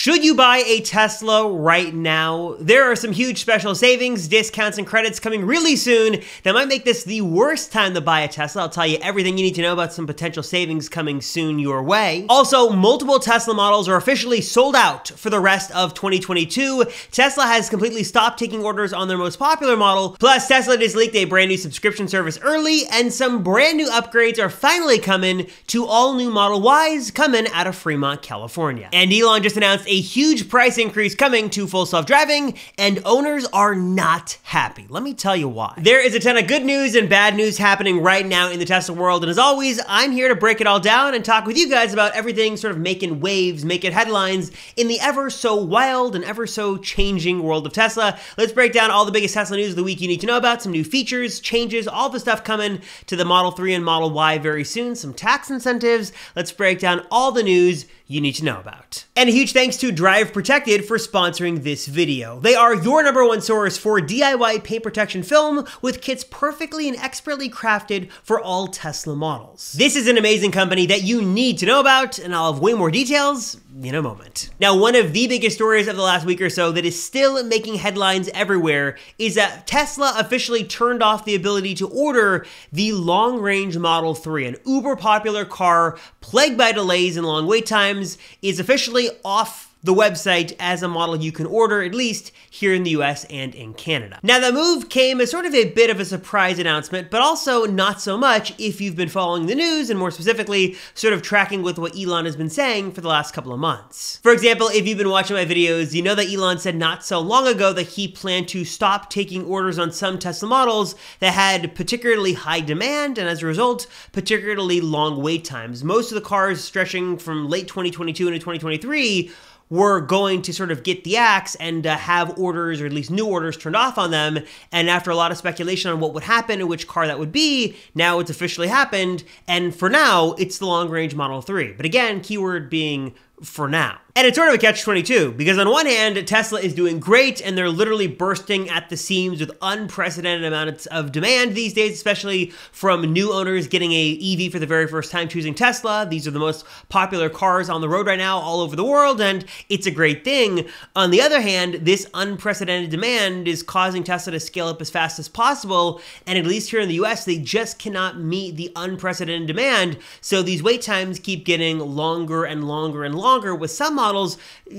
Should you buy a Tesla right now? There are some huge special savings, discounts, and credits coming really soon that might make this the worst time to buy a Tesla. I'll tell you everything you need to know about some potential savings coming soon your way. Also, multiple Tesla models are officially sold out for the rest of 2022. Tesla has completely stopped taking orders on their most popular model. Plus, Tesla just leaked a brand new subscription service early, and some brand new upgrades are finally coming to all new Model Ys coming out of Fremont, California. And Elon just announced a huge price increase coming to full self-driving, and owners are not happy. Let me tell you why. There is a ton of good news and bad news happening right now in the Tesla world, and as always, I'm here to break it all down and talk with you guys about everything sort of making waves, making headlines in the ever so wild and ever so changing world of Tesla. Let's break down all the biggest Tesla news of the week you need to know about, some new features, changes, all the stuff coming to the Model 3 and Model Y very soon, some tax incentives. Let's break down all the news you need to know about. And a huge thanks to Drive Protected for sponsoring this video. They are your #1 source for DIY paint protection film with kits perfectly and expertly crafted for all Tesla models. This is an amazing company that you need to know about, and I'll have way more details in a moment. Now, one of the biggest stories of the last week or so that is still making headlines everywhere is that Tesla officially turned off the ability to order the long-range Model 3, an uber popular car plagued by delays and long wait times, is officially off the website as a model you can order, at least here in the US and in Canada. Now, the move came as sort of a bit of a surprise announcement, but also not so much if you've been following the news and more specifically, sort of tracking with what Elon has been saying for the last couple of months. For example, if you've been watching my videos, you know that Elon said not so long ago that he planned to stop taking orders on some Tesla models that had particularly high demand and as a result, particularly long wait times. Most of the cars stretching from late 2022 into 2023 were going to sort of get the axe and have orders, or at least new orders, turned off on them. And after a lot of speculation on what would happen and which car that would be, now it's officially happened. And for now, it's the long-range Model 3. But again, keyword being for now. And it's sort of a catch-22, because on one hand, Tesla is doing great, and they're literally bursting at the seams with unprecedented amounts of demand these days, especially from new owners getting a EV for the very first time choosing Tesla. These are the most popular cars on the road right now all over the world, and it's a great thing. On the other hand, this unprecedented demand is causing Tesla to scale up as fast as possible, and at least here in the US, they just cannot meet the unprecedented demand, so these wait times keep getting longer and longer and longer, with some models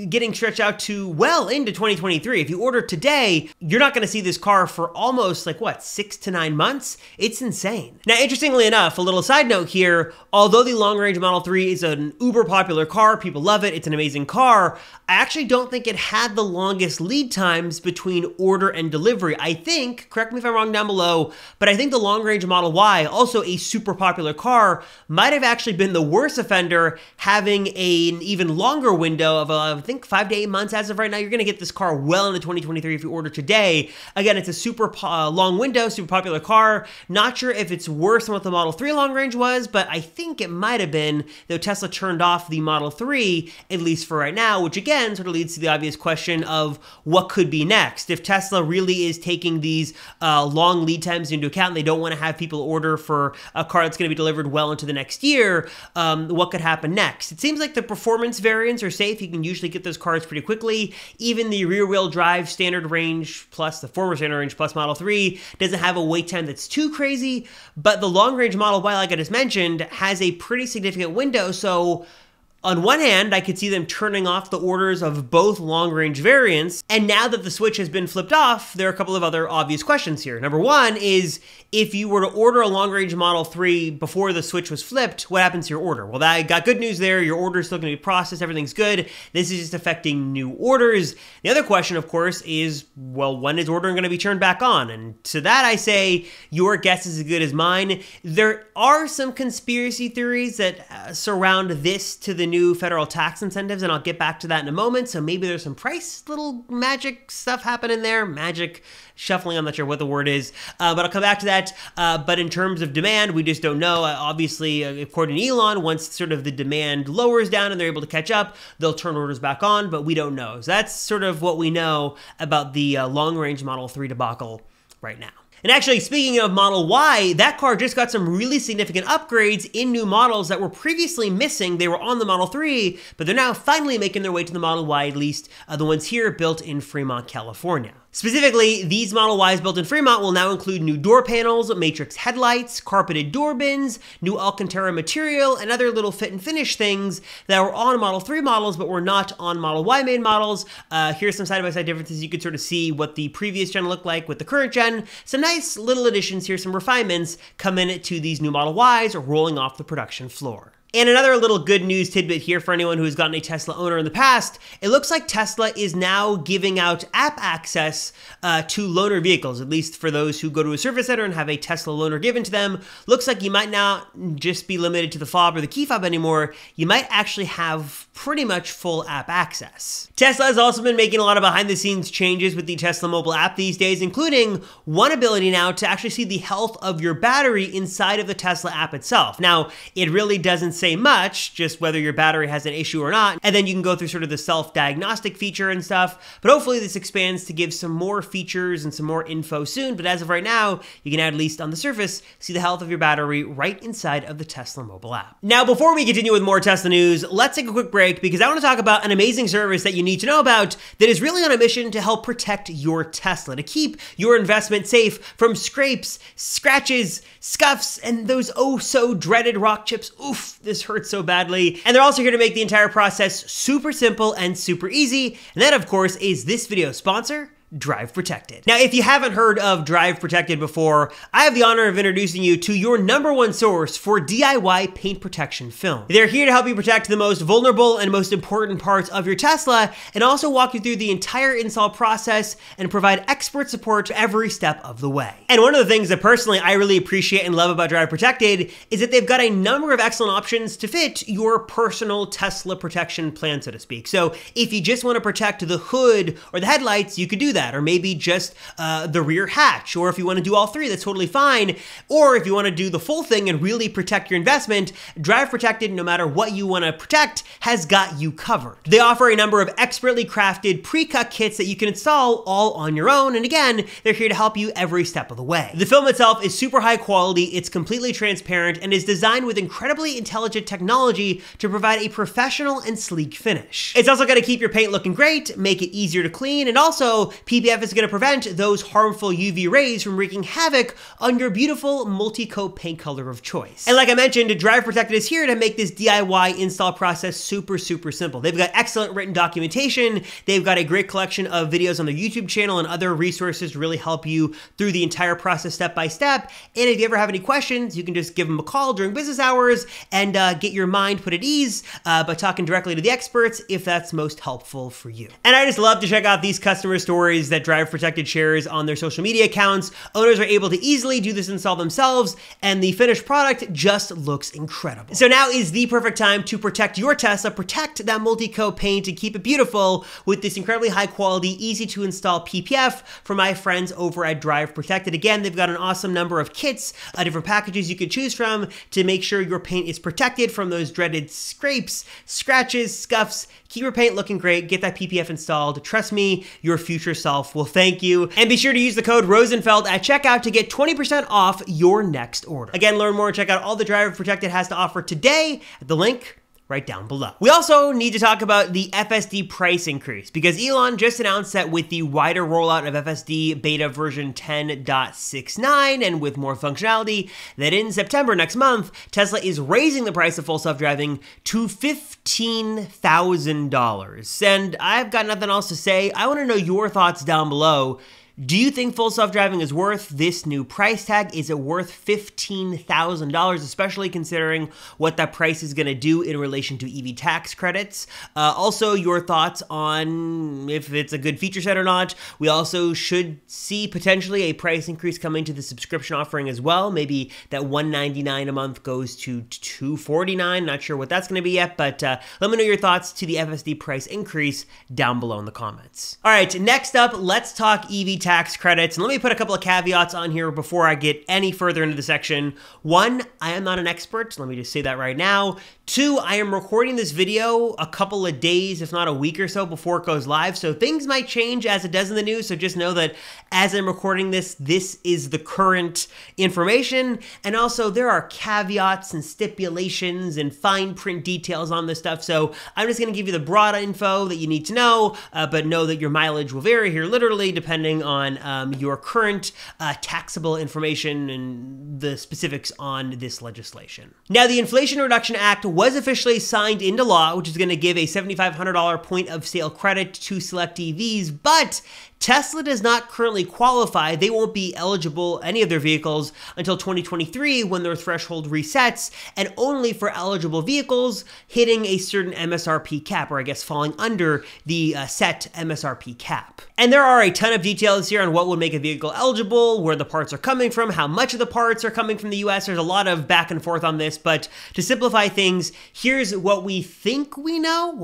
getting stretched out to well into 2023. If you order today, you're not going to see this car for almost like what, 6 to 9 months? It's insane. Now, interestingly enough, a little side note here, although the long-range Model 3 is an uber popular car, people love it, it's an amazing car, I actually don't think it had the longest lead times between order and delivery. I think, correct me if I'm wrong down below, but I think the long-range Model Y, also a super popular car, might have actually been the worst offender, having an even longer window of, I think, 5 to 8 months as of right now. You're going to get this car well into 2023 if you order today. Again, it's a super long window, super popular car. Not sure if it's worse than what the Model 3 long range was, but I think it might have been, though Tesla turned off the Model 3, at least for right now, which again sort of leads to the obvious question of what could be next. If Tesla really is taking these long lead times into account and they don't want to have people order for a car that's going to be delivered well into the next year, what could happen next? It seems like the performance variants are safe. You can usually get those cars pretty quickly. Even the rear-wheel drive standard range plus the former standard range plus Model 3 doesn't have a wait time that's too crazy, but the long-range Model Y, like I just mentioned, has a pretty significant window, so on one hand, I could see them turning off the orders of both long-range variants, and now that the switch has been flipped off, there are a couple of other obvious questions here. Number one is, if you were to order a long-range Model 3 before the switch was flipped, what happens to your order? Well, I got good news there. Your order is still going to be processed. Everything's good. This is just affecting new orders. The other question, of course, is, well, when is ordering going to be turned back on? And to that, I say, your guess is as good as mine. There are some conspiracy theories that surround this to the new federal tax incentives, and I'll get back to that in a moment. So maybe there's some price little magic stuff happening there. Magic shuffling, I'm not sure what the word is, but I'll come back to that. But in terms of demand, we just don't know. Obviously, according to Elon, once sort of the demand lowers down and they're able to catch up, they'll turn orders back on, but we don't know. So that's sort of what we know about the long-range Model 3 debacle right now. And actually, speaking of Model Y, that car just got some really significant upgrades in new models that were previously missing. They were on the Model 3, but they're now finally making their way to the Model Y, at least the ones here built in Fremont, California. Specifically, these Model Ys built in Fremont will now include new door panels, matrix headlights, carpeted door bins, new Alcantara material, and other little fit and finish things that were on Model 3 models but were not on Model Y made models. Here's some side-by-side differences. You could sort of see what the previous gen looked like with the current gen. Some nice little additions here, some refinements coming to these new Model Ys rolling off the production floor. And another little good news tidbit here for anyone who's gotten a Tesla owner in the past, it looks like Tesla is now giving out app access to loaner vehicles, at least for those who go to a service center and have a Tesla loaner given to them. Looks like you might not just be limited to the fob or the key fob anymore. You might actually have pretty much full app access. Tesla has also been making a lot of behind the scenes changes with the Tesla mobile app these days, including one ability now to actually see the health of your battery inside of the Tesla app itself. Now, it really doesn't say much, just whether your battery has an issue or not, and then you can go through sort of the self-diagnostic feature and stuff, but hopefully this expands to give some more features and some more info soon. But as of right now, you can at least on the surface see the health of your battery right inside of the Tesla mobile app. Now, before we continue with more Tesla news, let's take a quick break because I want to talk about an amazing service that you need to know about that is really on a mission to help protect your Tesla, to keep your investment safe from scrapes, scratches, scuffs, and those oh so dreaded rock chips. Oof, this hurts so badly. And they're also here to make the entire process super simple and super easy. And that, of course, is this video's sponsor, Drive Protected. Now, if you haven't heard of Drive Protected before, I have the honor of introducing you to your #1 source for DIY paint protection film. They're here to help you protect the most vulnerable and most important parts of your Tesla and also walk you through the entire install process and provide expert support every step of the way. And one of the things that personally I really appreciate and love about Drive Protected is that they've got a number of excellent options to fit your personal Tesla protection plan, so to speak. So if you just want to protect the hood or the headlights, you could do that. Or maybe just the rear hatch, or if you want to do all three, that's totally fine. Or if you want to do the full thing and really protect your investment, Drive Protected, no matter what you want to protect, has got you covered. They offer a number of expertly crafted pre-cut kits that you can install all on your own, and again, they're here to help you every step of the way. The film itself is super high quality, it's completely transparent, and is designed with incredibly intelligent technology to provide a professional and sleek finish. It's also going to keep your paint looking great, make it easier to clean, and also PPF is going to prevent those harmful UV rays from wreaking havoc on your beautiful multi-coat paint color of choice. And like I mentioned, Drive Protected is here to make this DIY install process super simple. They've got excellent written documentation. They've got a great collection of videos on their YouTube channel and other resources to really help you through the entire process step by step. And if you ever have any questions, you can just give them a call during business hours and get your mind put at ease by talking directly to the experts if that's most helpful for you. And I just love to check out these customer stories that Drive Protected shares on their social media accounts. Owners are able to easily do this install themselves, and the finished product just looks incredible. So now is the perfect time to protect your Tesla, protect that multi-coat paint, and keep it beautiful with this incredibly high quality, easy to install PPF from my friends over at Drive Protected. Again, they've got an awesome number of kits, different packages you could choose from to make sure your paint is protected from those dreaded scrapes, scratches, scuffs. Keep your paint looking great, get that PPF installed. Trust me, your future self will thank you. And be sure to use the code Rosenfeld at checkout to get 20% off your next order. Again, learn more and check out all the Drive Protected has to offer today at the link right down below. We also need to talk about the FSD price increase because Elon just announced that with the wider rollout of FSD beta version 10.69 and with more functionality, that in September next month, Tesla is raising the price of full self-driving to $15,000. And I've got nothing else to say. I want to know your thoughts down below. Do you think full self-driving is worth this new price tag? Is it worth $15,000, especially considering what that price is going to do in relation to EV tax credits? Also, your thoughts on if it's a good feature set or not. We also should see potentially a price increase coming to the subscription offering as well. Maybe that $199 a month goes to $249. Not sure what that's going to be yet, but let me know your thoughts to the FSD price increase down below in the comments. All right, next up, let's talk EV tax tax credits. And let me put a couple of caveats on here before I get any further into the section. One, I am not an expert. Let me just say that right now. Two, I am recording this video a couple of days, if not a week or so, before it goes live. So things might change as it does in the news. So just know that as I'm recording this, this is the current information. And also there are caveats and stipulations and fine print details on this stuff. So I'm just going to give you the broad info that you need to know, but know that your mileage will vary here literally depending on your current taxable information and the specifics on this legislation. Now, the Inflation Reduction Act was officially signed into law, which is going to give a $7,500 point of sale credit to select EVs, but Tesla does not currently qualify. They won't be eligible, any of their vehicles, until 2023 when their threshold resets, and only for eligible vehicles hitting a certain MSRP cap, or I guess falling under the set MSRP cap. And there are a ton of details here on what would make a vehicle eligible, where the parts are coming from, how much of the parts are coming from the US. There's a lot of back and forth on this, but to simplify things, here's what we think we know.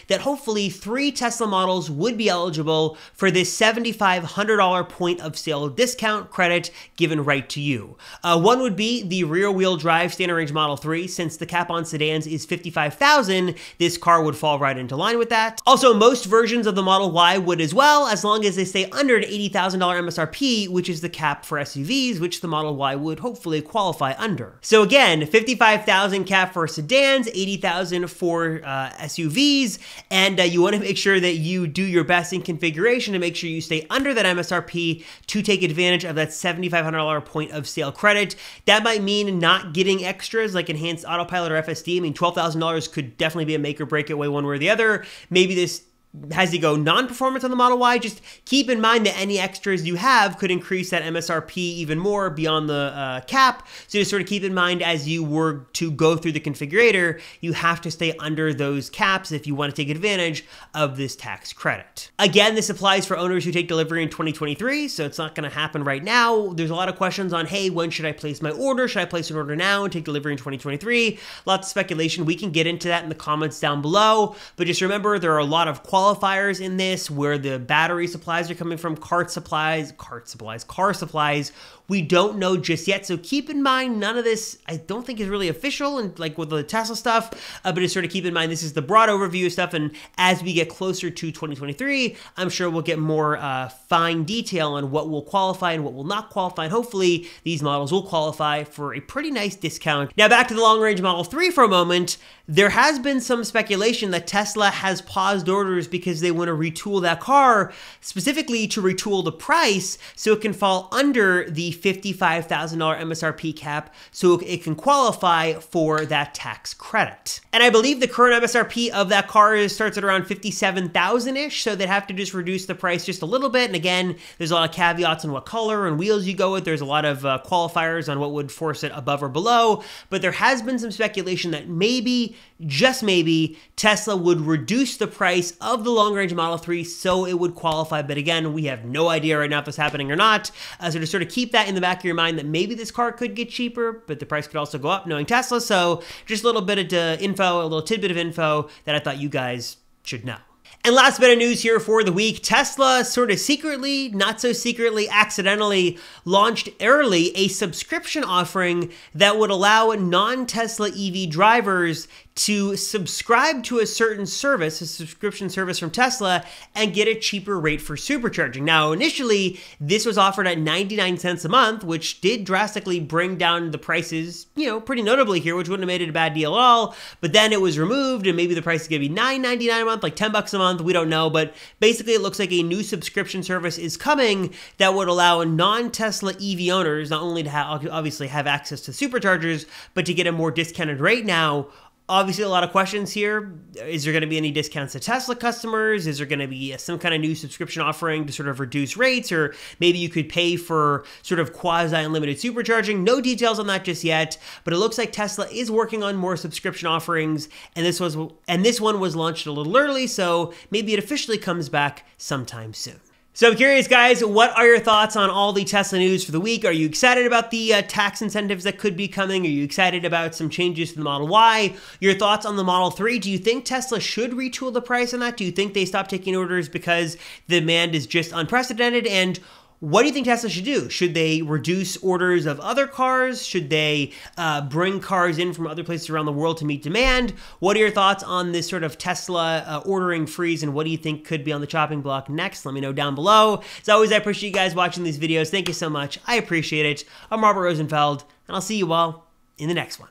That hopefully 3 Tesla models would be eligible for this $7,500 point of sale discount credit given right to you. One would be the rear wheel drive standard range Model 3. Since the cap on sedans is $55,000, this car would fall right into line with that. Also, most versions of the Model Y would as well, as long as they stay under an $80,000 MSRP, which is the cap for SUVs, which the Model Y would hopefully qualify under. So again, $55,000 cap for sedans, $80,000 for SUVs, and you want to make sure that you do your best in configuration to make sure you stay under that MSRP to take advantage of that $7,500 point of sale credit. That might mean not getting extras like enhanced autopilot or FSD. I mean, $12,000 could definitely be a make or break it way one way or the other. Maybe this has to go non-performance on the Model Y. Just keep in mind that any extras you have could increase that MSRP even more beyond the cap. So just sort of keep in mind as you were to go through the configurator, you have to stay under those caps if you want to take advantage of this tax credit. Again, this applies for owners who take delivery in 2023, so it's not going to happen right now. There's a lot of questions on, hey, when should I place my order? Should I place an order now and take delivery in 2023? Lots of speculation. We can get into that in the comments down below, but just remember there are a lot of qualifiers in this where the battery supplies are coming from, car supplies. We don't know just yet, so keep in mind none of this I don't think is really official, and like with the Tesla stuff, but just sort of keep in mind this is the broad overview of stuff, and as we get closer to 2023, I'm sure we'll get more fine detail on what will qualify and what will not qualify, and hopefully these models will qualify for a pretty nice discount. Now back to the long-range Model 3 for a moment. There has been some speculation that Tesla has paused orders because they want to retool that car, specifically to retool the price so it can fall under the $55,000 MSRP cap so it can qualify for that tax credit. And I believe the current MSRP of that car starts at around $57,000-ish, so they'd have to just reduce the price just a little bit. And again, there's a lot of caveats on what color and wheels you go with. There's a lot of qualifiers on what would force it above or below, but there has been some speculation that maybe, just maybe, Tesla would reduce the price of the long-range Model 3 so it would qualify. But again, we have no idea right now if that's happening or not. So to sort of keep that in the back of your mind that maybe this car could get cheaper, but the price could also go up knowing Tesla. So just a little bit of info, a little tidbit of info that I thought you guys should know. And last bit of news here for the week, Tesla sort of secretly, not so secretly, accidentally launched early a subscription offering that would allow non-Tesla EV drivers to subscribe to a certain service, a subscription service from Tesla, and get a cheaper rate for supercharging. Now, initially, this was offered at 99 cents a month, which did drastically bring down the prices, pretty notably here, which wouldn't have made it a bad deal at all. But then it was removed, and maybe the price is going to be $9.99 a month, like $10 a month. We don't know, but basically it looks like a new subscription service is coming that would allow non-Tesla EV owners not only to obviously have access to superchargers, but to get a more discounted rate now. Obviously, a lot of questions here. Is there going to be any discounts to Tesla customers? Is there going to be some kind of new subscription offering to sort of reduce rates? Or maybe you could pay for sort of quasi-unlimited supercharging? No details on that just yet, but it looks like Tesla is working on more subscription offerings, and this one was launched a little early, so maybe it officially comes back sometime soon. So I'm curious, guys, what are your thoughts on all the Tesla news for the week? Are you excited about the tax incentives that could be coming? Are you excited about some changes to the Model Y? Your thoughts on the Model 3? Do you think Tesla should retool the price on that? Do you think they stop taking orders because the demand is just unprecedented? And what do you think Tesla should do? Should they reduce orders of other cars? Should they bring cars in from other places around the world to meet demand? What are your thoughts on this sort of Tesla ordering freeze, and what do you think could be on the chopping block next? Let me know down below. As always, I appreciate you guys watching these videos. Thank you so much. I appreciate it. I'm Robert Rosenfeld, and I'll see you all in the next one.